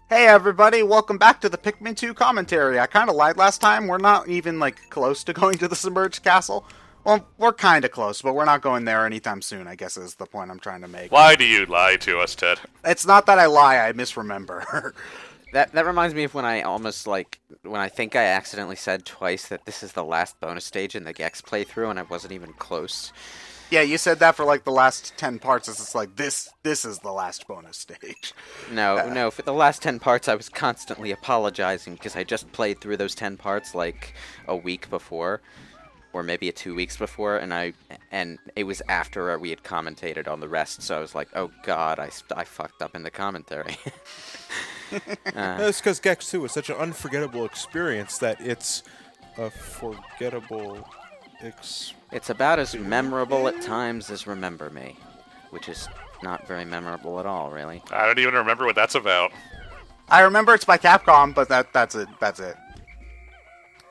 Hey everybody, welcome back to the Pikmin 2 commentary. I kind of lied last time. We're not even, close to going to the submerged castle. Well, we're kind of close, but we're not going there anytime soon, I guess is the point I'm trying to make. Why do you lie to us, Ted? It's not that I lie, I misremember. That reminds me of when I when I think I accidentally said twice that this is the last bonus stage in the Gex playthrough, and I wasn't even close. Yeah, you said that for the last 10 parts. It's like, this is the last bonus stage. No, for the last 10 parts I was constantly apologizing because I just played through those 10 parts a week before, or maybe 2 weeks before, and it was after we had commentated on the rest, so I was like, oh god, I fucked up in the commentary. That's because Gex 2 was such an unforgettable experience that it's a forgettable It's about as memorable at times as Remember Me, which is not very memorable at all, really. I don't even remember what that's about. I remember it's by Capcom, but that's it.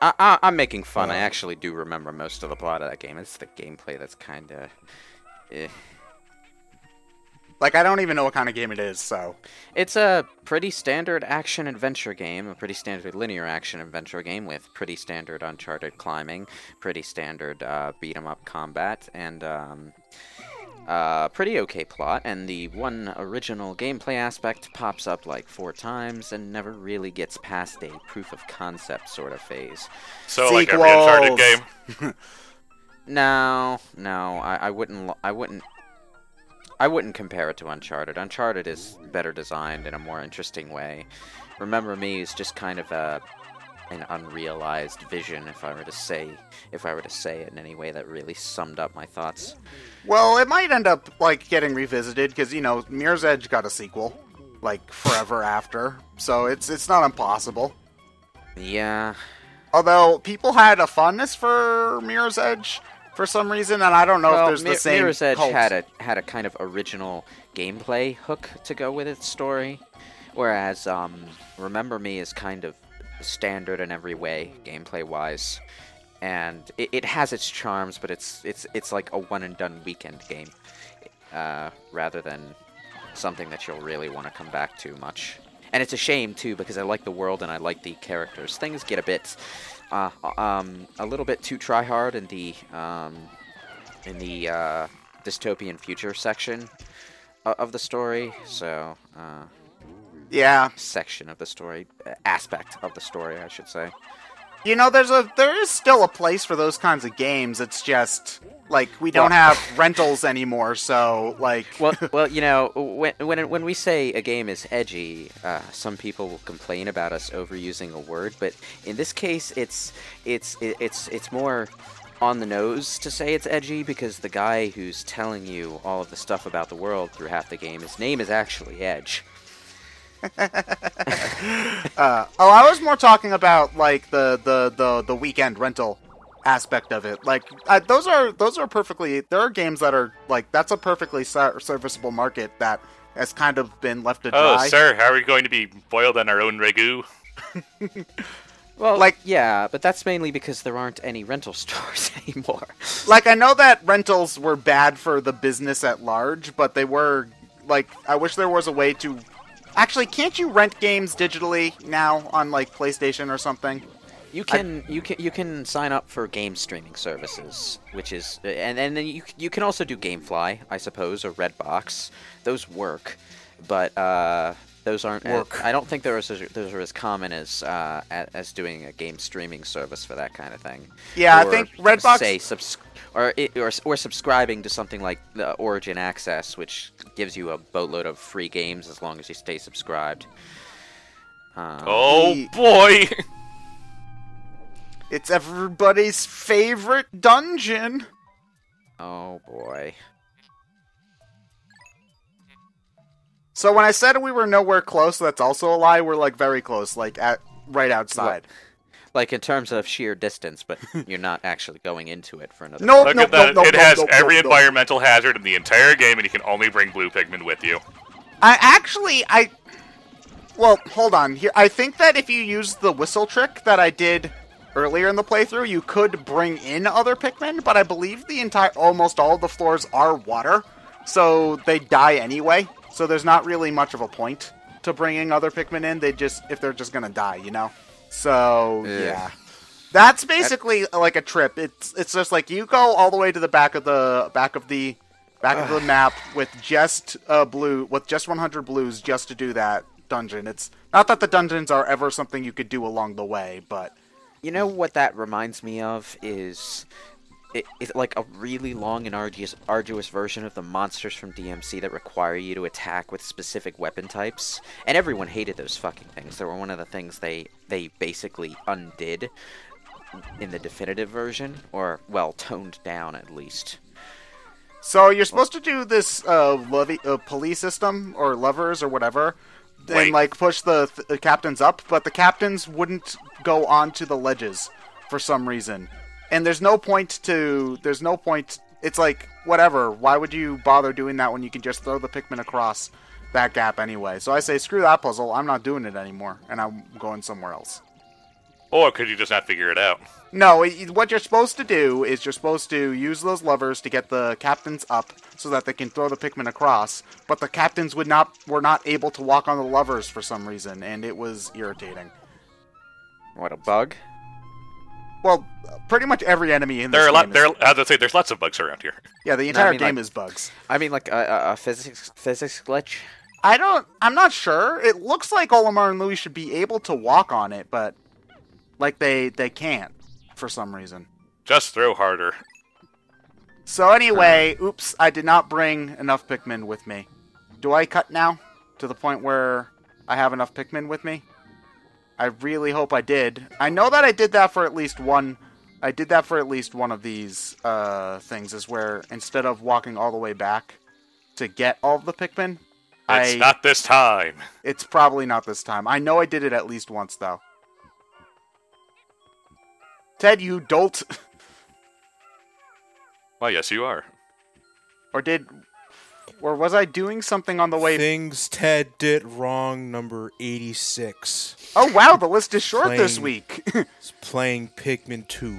I'm making fun. I actually do remember most of the plot of that game. It's the gameplay that's kind of... I don't even know what kind of game it is, so... It's a pretty standard action-adventure game, a pretty standard linear action-adventure game with pretty standard Uncharted climbing, pretty standard beat-em-up combat, and pretty okay plot, and the one original gameplay aspect pops up 4 times and never really gets past a proof-of-concept sort of phase. So, like every Uncharted game? No, I wouldn't compare it to Uncharted. Uncharted is better designed in a more interesting way. Remember Me is just kind of an unrealized vision, if I were to say it in any way that really summed up my thoughts. Well, it might end up getting revisited because Mirror's Edge got a sequel, forever after, so it's not impossible. Yeah. Although people had a fondness for Mirror's Edge for some reason, and I don't know if there's the same Mirror's Edge cult. had a kind of original gameplay hook to go with its story, whereas Remember Me is kind of standard in every way, gameplay-wise, and it has its charms, but it's like a one-and-done weekend game, rather than something that you'll really want to come back to much. And it's a shame too, because I like the world and I like the characters. Things get a little bit too try-hard in the dystopian future section of the story. So, yeah, section of the story, aspect of the story, I should say. There is still a place for those kinds of games. It's just we don't have rentals anymore, so well, when we say a game is edgy, some people will complain about us overusing a word, but in this case, it's more on the nose to say it's edgy because the guy who's telling you all of the stuff about the world through half the game, his name is actually Edge. I was more talking about the weekend rental aspect of it. Those are perfectly. There are games that are that's a perfectly serviceable market that has kind of been left to dry. Oh, sir, how are we going to be boiled in our own ragu? Well, yeah, but that's mainly because there aren't any rental stores anymore. I know that rentals were bad for the business at large, but they were I wish there was a way to. Actually, can't you rent games digitally now on PlayStation or something? You can sign up for game streaming services, which is and then you can also do GameFly, I suppose, or Redbox. Those work, but those aren't. I don't think those are as common as doing a game streaming service for that kind of thing. Yeah, or, I think Redbox or subscribing to something like the Origin Access, which gives you a boatload of free games as long as you stay subscribed. Oh boy! It's everybody's favorite dungeon. Oh boy. So when I said we were nowhere close, that's also a lie. We're very close, right outside. In terms of sheer distance, but you're not actually going into it for another. Look at that! It has every environmental hazard in the entire game, and you can only bring blue Pikmin with you. Well, hold on. Here, I think that if you use the whistle trick that I did earlier in the playthrough, you could bring in other Pikmin, but I believe almost all of the floors are water, so they die anyway. So there's not really much of a point. to bringing other Pikmin in. If they're just gonna die, you know. So yeah. That's basically like a trip. It's just like you go all the way to the back of the map with just with just 100 blues just to do that dungeon. It's not that the dungeons are ever something you could do along the way, but you know what that reminds me of is it's like a really long and arduous version of the monsters from DMC that require you to attack with specific weapon types. And everyone hated those fucking things. They were one of the things they basically undid in the definitive version, or, well, toned down at least. So you're supposed to do this police system, or levers, or whatever, and like push the captains up, but the captains wouldn't go onto the ledges for some reason. And there's no point. It's like, whatever, why would you bother doing that when you can just throw the Pikmin across that gap anyway? So I say, screw that puzzle, I'm not doing it anymore, and I'm going somewhere else. Or could you just not figure it out? No, what you're supposed to do is you're supposed to use those levers to get the captains up so that they can throw the Pikmin across, but the captains were not able to walk on the levers for some reason, and it was irritating. What, a bug? Well, pretty much every enemy in this game there's lots of bugs around here. Yeah, the entire game is bugs. I mean, like a physics glitch? I'm not sure. It looks like Olimar and Louie should be able to walk on it, but like they can't for some reason. Just throw harder. So anyway, oops, I did not bring enough Pikmin with me. Do I cut now? To the point where I have enough Pikmin with me? I really hope I did. I know that I did that for at least one. I did that for at least one of these things, is where instead of walking all the way back to get all of the Pikmin, it's not this time. It's probably not this time. I know I did it at least once, though. Ted, you dolt. Well, yes, you are. Or was I doing something on the way? Things Ted did wrong, number 86. Oh, wow, the list is short this week. He's playing Pikmin 2.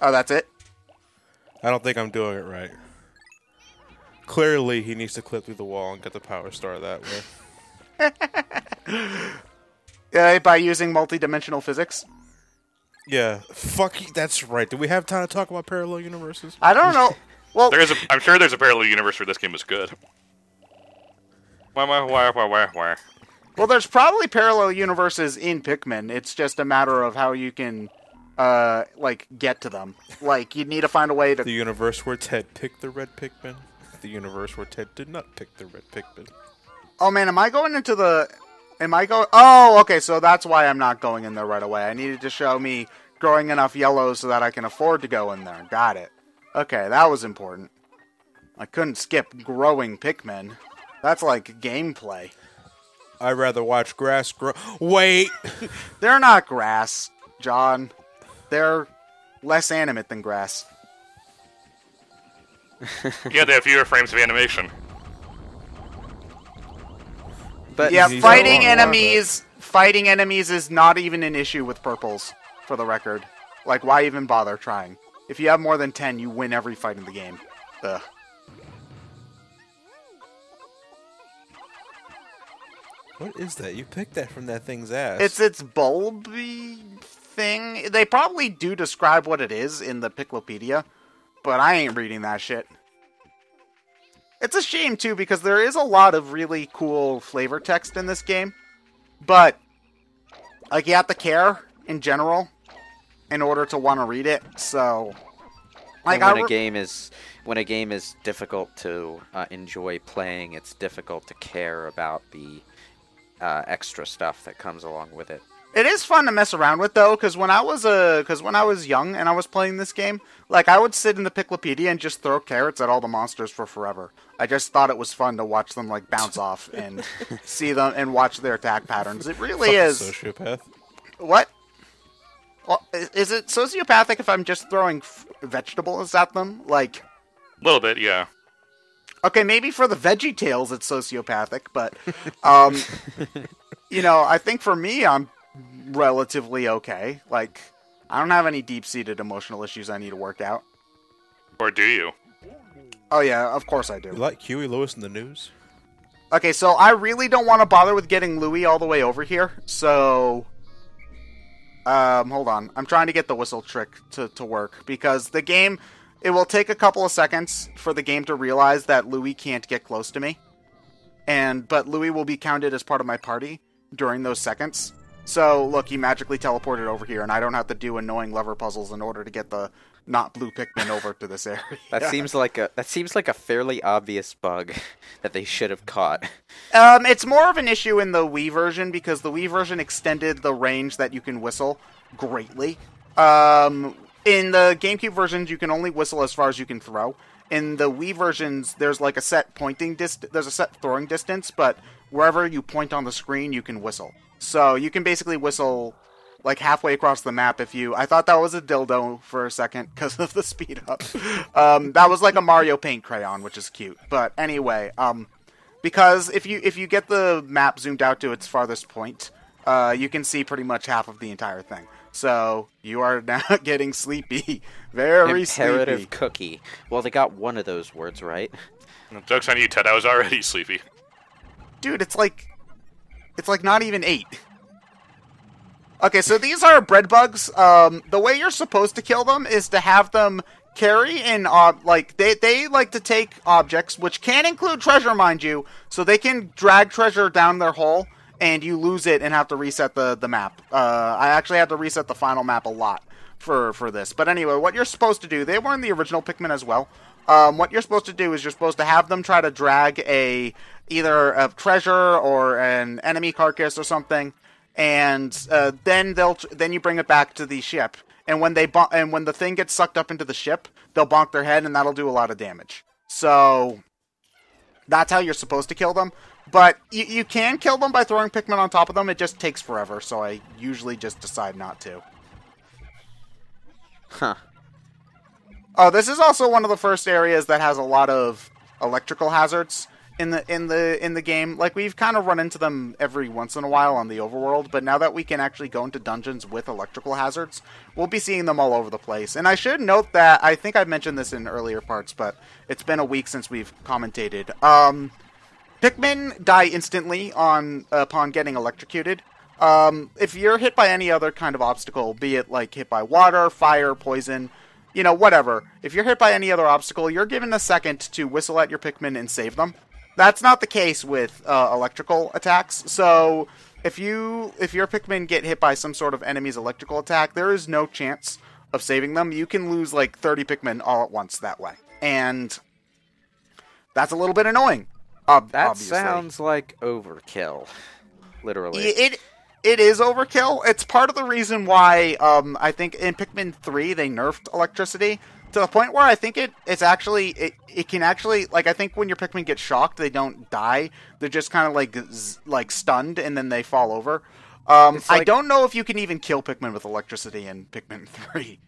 Oh, that's it? I don't think I'm doing it right. Clearly, he needs to clip through the wall and get the power star that way. By using multi-dimensional physics? Yeah, that's right. Do we have time to talk about parallel universes? I don't know. Well, I'm sure there's a parallel universe where this game was good. Where? Well, there's probably parallel universes in Pikmin. It's just a matter of how you can, get to them. Like, you need to find a way to... The universe where Ted picked the red Pikmin. The universe where Ted did not pick the red Pikmin. Oh, man, am I going into the... Oh, okay, so that's why I'm not going in there right away. I needed to show me growing enough yellows so that I can afford to go in there. Got it. Okay, that was important. I couldn't skip growing Pikmin. That's like gameplay. I'd rather watch grass grow... Wait! They're not grass, John. They're less animate than grass. Yeah, they have fewer frames of animation. But yeah, fighting enemies is not even an issue with purples, for the record. Like, why even bother trying? If you have more than 10, you win every fight in the game. Ugh. What is that? You picked that from that thing's ass. It's its bulby thing. They probably do describe what it is in the Piclopedia, but I ain't reading that shit. It's a shame, too, because there is a lot of really cool flavor text in this game, but, like, you have to care, in general, in order to want to read it, so... Like, when a game is difficult to enjoy playing, it's difficult to care about the extra stuff that comes along with it. It is fun to mess around with, though, because when I was young and I was playing this game, like, I would sit in the Piclopedia and just throw carrots at all the monsters for forever. I just thought it was fun to watch them, like, bounce off and see them and watch their attack patterns. It really is. Sociopath. What? Well, is it sociopathic if I'm just throwing vegetables at them? Like... A little bit, yeah. Okay, maybe for the VeggieTales it's sociopathic, but, you know, I think for me, I'm relatively okay. Like, I don't have any deep-seated emotional issues I need to work out. Or do you? Oh, yeah, of course I do. You like Huey Lewis in the News? Okay, so I really don't want to bother with getting Louie all the way over here, so... hold on. I'm trying to get the whistle trick to work, because the game... It will take a couple of seconds for the game to realize that Louie can't get close to me. But Louie will be counted as part of my party during those seconds. So, look, he magically teleported over here, and I don't have to do annoying lever puzzles in order to get the not blue Pikmin over to this area. That seems like a fairly obvious bug that they should have caught. It's more of an issue in the Wii version, because the Wii version extended the range that you can whistle greatly. In the GameCube versions, you can only whistle as far as you can throw. In the Wii versions, there's like a set there's a set throwing distance, but wherever you point on the screen, you can whistle. So you can basically whistle like halfway across the map if you... I thought that was a dildo for a second because of the speed up. That was like a Mario paint crayon, which is cute. But anyway, because if you get the map zoomed out to its farthest point, you can see pretty much half of the entire thing. So you are now getting sleepy. Very Imperative sleepy. cookie. Well, they got one of those words right. Joke's on you, Ted. I was already sleepy. Dude, it's like not even 8. Okay, so these are breadbugs. The way you're supposed to kill them is to have them carry in, they like to take objects, which can include treasure, mind you, so they can drag treasure down their hole, and you lose it and have to reset the map. I actually had to reset the final map a lot for this. But anyway, what you're supposed to do, they were in the original Pikmin as well. What you're supposed to do is you're supposed to have them try to drag either a treasure or an enemy carcass or something, and then you bring it back to the ship. And when when the thing gets sucked up into the ship, they'll bonk their head, and that'll do a lot of damage. So that's how you're supposed to kill them. But you can kill them by throwing Pikmin on top of them. It just takes forever, so I usually just decide not to. Huh. Oh, this is also one of the first areas that has a lot of electrical hazards in the game. Like, we've kind of run into them every once in a while on the overworld, but now that we can actually go into dungeons with electrical hazards, we'll be seeing them all over the place. And I should note that, I think I've mentioned this in earlier parts, but it's been a week since we've commentated. Pikmin die instantly upon getting electrocuted. If you're hit by any other kind of obstacle, be it like hit by water, fire, poison, whatever. If you're hit by any other obstacle, you're given a second to whistle at your Pikmin and save them. That's not the case with electrical attacks. So if your Pikmin get hit by some sort of enemy's electrical attack, there is no chance of saving them. You can lose like 30 Pikmin all at once that way. And that's a little bit annoying. That obviously. sounds like overkill. Literally. It is overkill. It's part of the reason why I think in Pikmin 3 they nerfed electricity to the point where I think it can actually, like, I think when your Pikmin get shocked, they don't die. They're just kind of like stunned and then they fall over. I don't know if you can even kill Pikmin with electricity in Pikmin 3.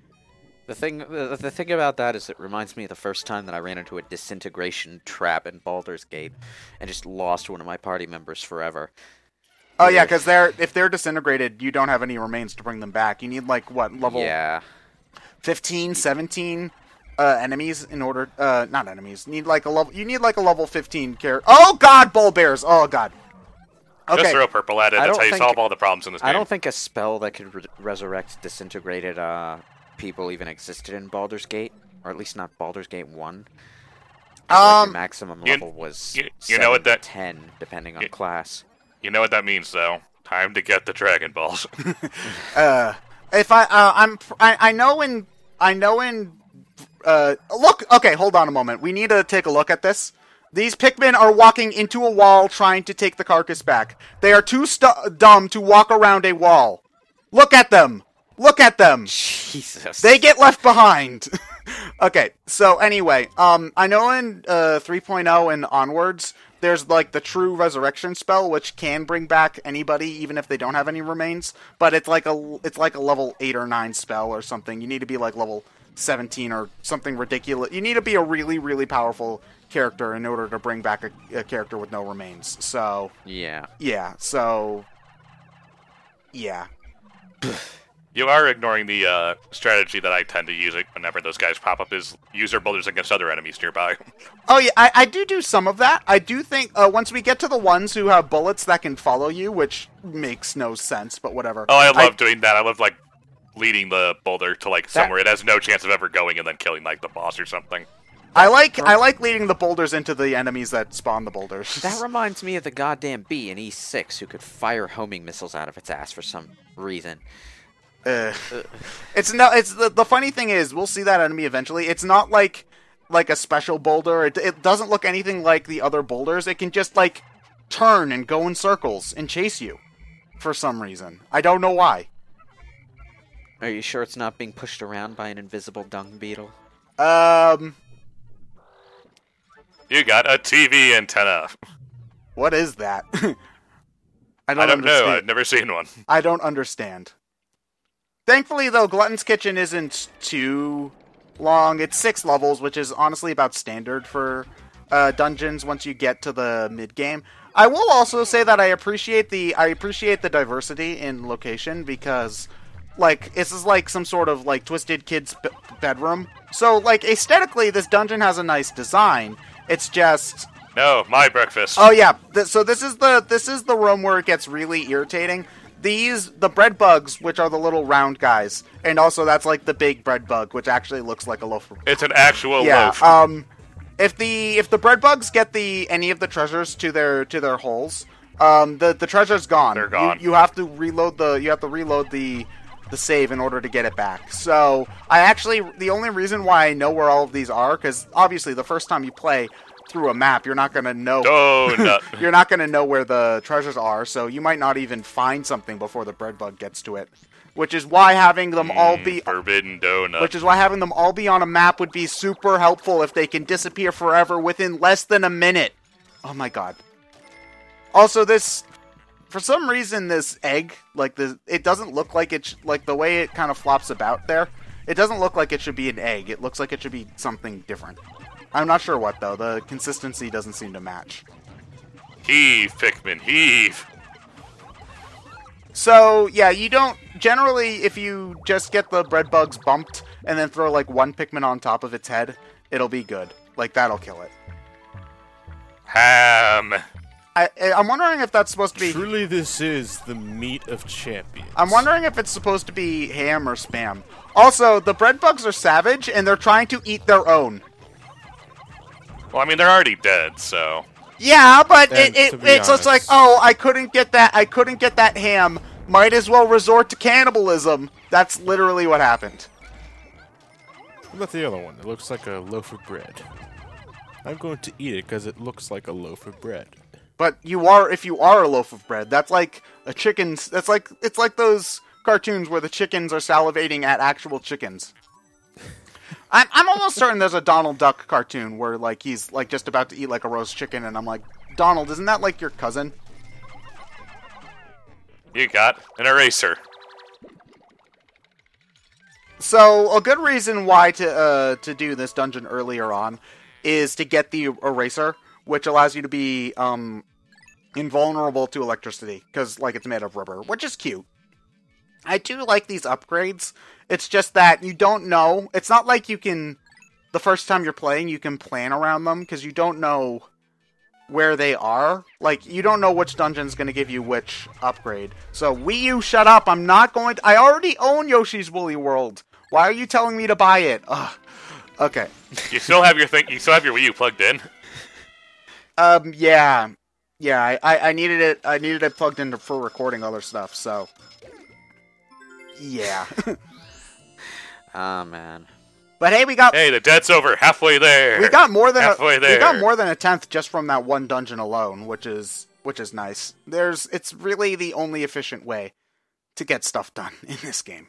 The thing about that is it reminds me of the first time that I ran into a disintegration trap in Baldur's Gate and just lost one of my party members forever. Oh yeah, because if they're disintegrated, you don't have any remains to bring them back. You need like what level? Yeah. 15, 17 enemies in order. Not enemies. You need like a level 15 character. Oh god, Bulborbs! Oh god. Okay. Just throw purple at it. That's how you solve all the problems in this game. I don't think a spell that could resurrect disintegrated people even existed in Baldur's Gate, or at least not Baldur's Gate 1. Like the maximum level was you know what that 10, depending on class. You know what that means, though. Time to get the Dragon Balls. If I know in look. Okay, hold on a moment. We need to take a look at this. These Pikmin are walking into a wall trying to take the carcass back. They are too dumb to walk around a wall. Look at them. Look at them! Jesus. They get left behind! Okay, so anyway, I know in 3.0 and onwards, there's like the true resurrection spell, which can bring back anybody, even if they don't have any remains, but it's like a level 8 or 9 spell or something. You need to be like level 17 or something ridiculous. You need to be a really, really powerful character in order to bring back a character with no remains. So... Yeah. Yeah, so... Yeah. You are ignoring the strategy that I tend to use whenever those guys pop up, is use their boulders against other enemies nearby. Oh yeah, I do some of that. I do think once we get to the ones who have bullets that can follow you, which makes no sense, but whatever. Oh, I love doing that. I love, like, leading the boulder to, like, somewhere it has no chance of ever going and then killing, like, the boss or something. I like leading the boulders into the enemies that spawn the boulders. That reminds me of the goddamn bee in E6 who could fire homing missiles out of its ass for some reason. It's the funny thing is, we'll see that enemy eventually. It's not like a special boulder. It doesn't look anything like the other boulders. It can just, like, turn and go in circles and chase you for some reason. I don't know why. Are you sure it's not being pushed around by an invisible dung beetle? You got a TV antenna. What is that? I don't know. I've never seen one. I don't understand. Thankfully, though, Glutton's Kitchen isn't too long. It's 6 levels, which is honestly about standard for dungeons once you get to the mid-game. I will also say that I appreciate the diversity in location because, like, this is like some sort of, like, Twisted Kid's bedroom. So, like, aesthetically, this dungeon has a nice design. It's just... No, my breakfast. Oh, yeah. So this is the room where it gets really irritating. The breadbugs, which are the little round guys, and also that's like the big bread bug, which actually looks like a loaf. It's an actual loaf. If the breadbugs get any of the treasures to their holes, the treasure's gone. They're gone. You have to reload the save in order to get it back. So the only reason why I know where all of these are, because obviously the first time you play through a map, you're not gonna know. You're not gonna know where the treasures are, so you might not even find something before the bread bug gets to it. Which is why having them all be forbidden donut. Which is why having them all be on a map would be super helpful if they can disappear forever within less than a minute. Oh my god. Also, for some reason, this egg, it doesn't look like like the way it kind of flops about there. It doesn't look like it should be an egg. It looks like it should be something different. I'm not sure what, though. The consistency doesn't seem to match. Heave, Pikmin, heave! So, yeah, you don't... Generally, if you just get the bread bugs bumped and then throw, like, one Pikmin on top of its head, it'll be good. Like, that'll kill it. Ham! I'm wondering if that's supposed to be... Truly this is the meat of champions. I'm wondering if it's supposed to be ham or spam. Also, the bread bugs are savage, and they're trying to eat their own. Well, I mean, they're already dead, so... Yeah, but it's just like, oh, I couldn't get that ham. Might as well resort to cannibalism. That's literally what happened. What about the other one? It looks like a loaf of bread. I'm going to eat it because it looks like a loaf of bread. But if you are a loaf of bread, that's like a chicken's. It's like those cartoons where the chickens are salivating at actual chickens. I'm almost certain there's a Donald Duck cartoon where like he's like just about to eat like a roast chicken, and I'm like, Donald, isn't that like your cousin? You got an eraser. So a good reason why to do this dungeon earlier on is to get the eraser, which allows you to be invulnerable to electricity because like it's made of rubber, which is cute. I do like these upgrades. It's just that you don't know. It's not like you can, the first time you're playing, you can plan around them because you don't know where they are. Like, you don't know which dungeon's going to give you which upgrade. So, Wii U, shut up. I'm not going to, I already own Yoshi's Woolly World. Why are you telling me to buy it? Ugh. Okay. You still have your Wii U plugged in? Yeah. Yeah, I needed it plugged in for recording other stuff, so... Yeah. Ah, man. But hey, Hey, the debt's over. Halfway there. We got more than halfway there. We got more than a tenth just from that one dungeon alone, which is nice. It's really the only efficient way to get stuff done in this game.